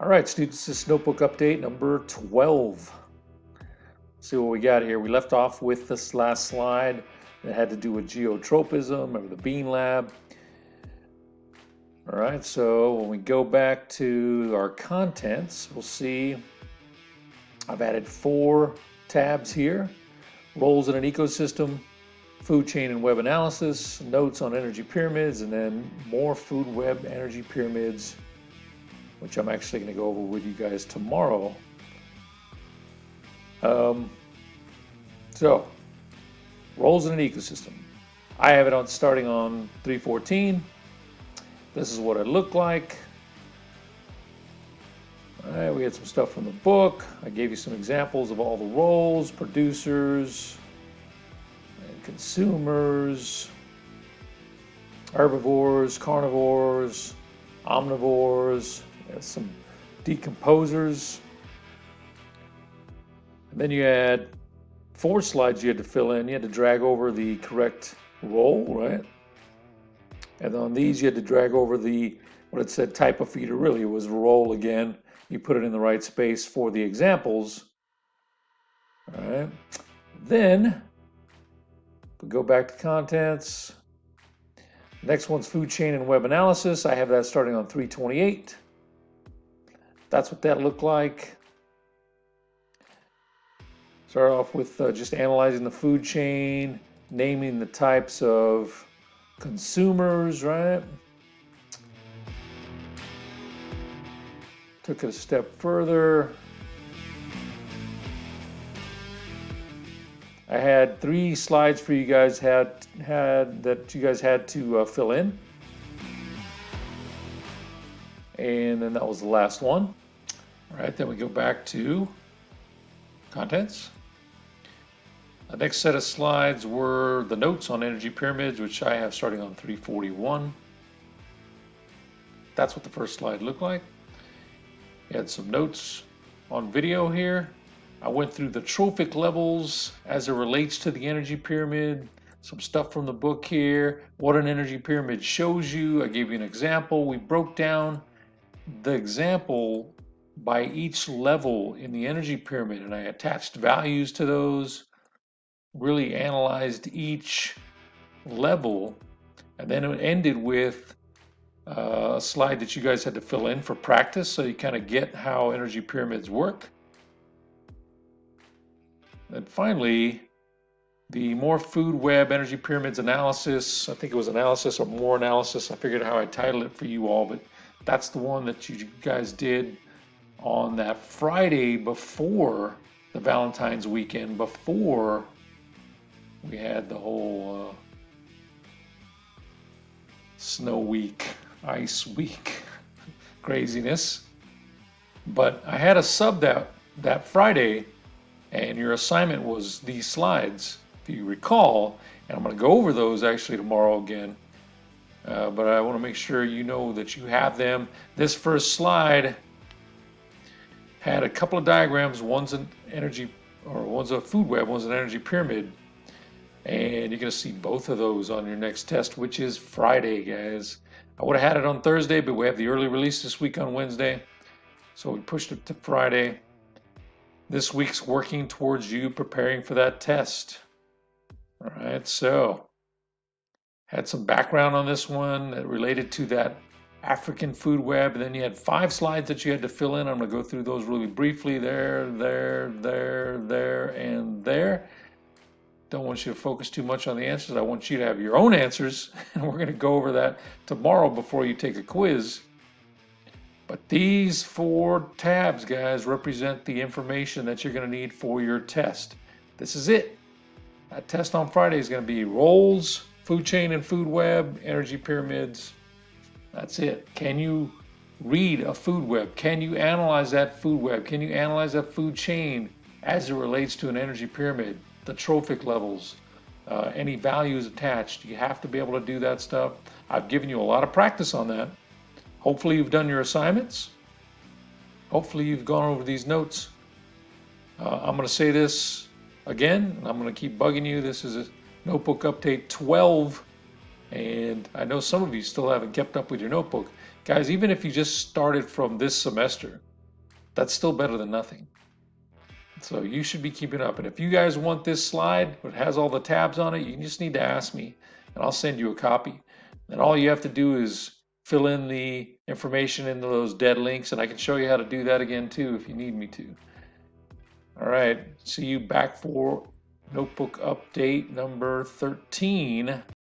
All right, students, this is notebook update number 12. Let's see what we got here. We left off with this last slide that had to do with geotropism or the Bean Lab. All right, so when we go back to our contents, we'll see I've added 4 tabs here: roles in an ecosystem, food chain and web analysis, notes on energy pyramids, and then more food web energy pyramids, which I'm actually going to go over with you guys tomorrow. So, roles in an ecosystem. I have it on starting on 314. This is what it looked like. All right, we had some stuff from the book. I gave you some examples of all the roles: producers, and consumers, herbivores, carnivores, omnivores, some decomposers. And then you had 4 slides you had to fill in. You had to drag over the correct role, right? And on these, you had to drag over what it said type of feeder. Really, it was role again. You put it in the right space for the examples. All right. Then, we go back to contents. Next one's food chain and web analysis. I have that starting on 328. That's what that looked like. Start off with just analyzing the food chain, naming the types of consumers, right? Took it a step further. I had 3 slides for you guys that you guys had to fill in, and then that was the last one. All right, then we go back to contents. The next set of slides were the notes on energy pyramids, which I have starting on 341. That's what the first slide looked like. You had some notes on video here. I went through the trophic levels as it relates to the energy pyramid, some stuff from the book here, what an energy pyramid shows you. I gave you an example. We broke down the example by each level in the energy pyramid, and I attached values to those, really analyzed each level, and then it ended with a slide that you guys had to fill in for practice so you kind of get how energy pyramids work. And finally, the more food web energy pyramids analysis. I think it was analysis or more analysis. I figured out how I title it for you all, but that's the one that you guys did on that Friday before the Valentine's weekend, before we had the whole snow week, ice week craziness. But I had a sub that Friday, and your assignment was these slides, if you recall, and I'm going to go over those actually tomorrow again. But I want to make sure you know that you have them. This first slide had a couple of diagrams. One's an energy, or one's a food web, one's an energy pyramid. And you're going to see both of those on your next test, which is Friday, guys. I would have had it on Thursday, but we have the early release this week on Wednesday. So we pushed it to Friday. This week's working towards you preparing for that test. All right, so had some background on this one that related to that African food web, and then you had 5 slides that you had to fill in. I'm going to go through those really briefly. There, and there. Don't want you to focus too much on the answers. I want you to have your own answers, and we're going to go over that tomorrow before you take a quiz. But these 4 tabs, guys, represent the information that you're going to need for your test. This is it. That test on Friday is going to be roles, food chain and food web, energy pyramids. That's it. Can you read a food web? Can you analyze that food web? Can you analyze that food chain as it relates to an energy pyramid? The trophic levels, any values attached. You have to be able to do that stuff. I've given you a lot of practice on that. Hopefully you've done your assignments. Hopefully you've gone over these notes. I'm going to say this again, and I'm going to keep bugging you. This is a notebook update 12, and I know some of you still haven't kept up with your notebook. Guys, even if you just started from this semester, that's still better than nothing. So you should be keeping up. And if you guys want this slide, it has all the tabs on it, you just need to ask me and I'll send you a copy. And all you have to do is fill in the information into those dead links, and I can show you how to do that again too if you need me to. All right, see you back for notebook update number 13.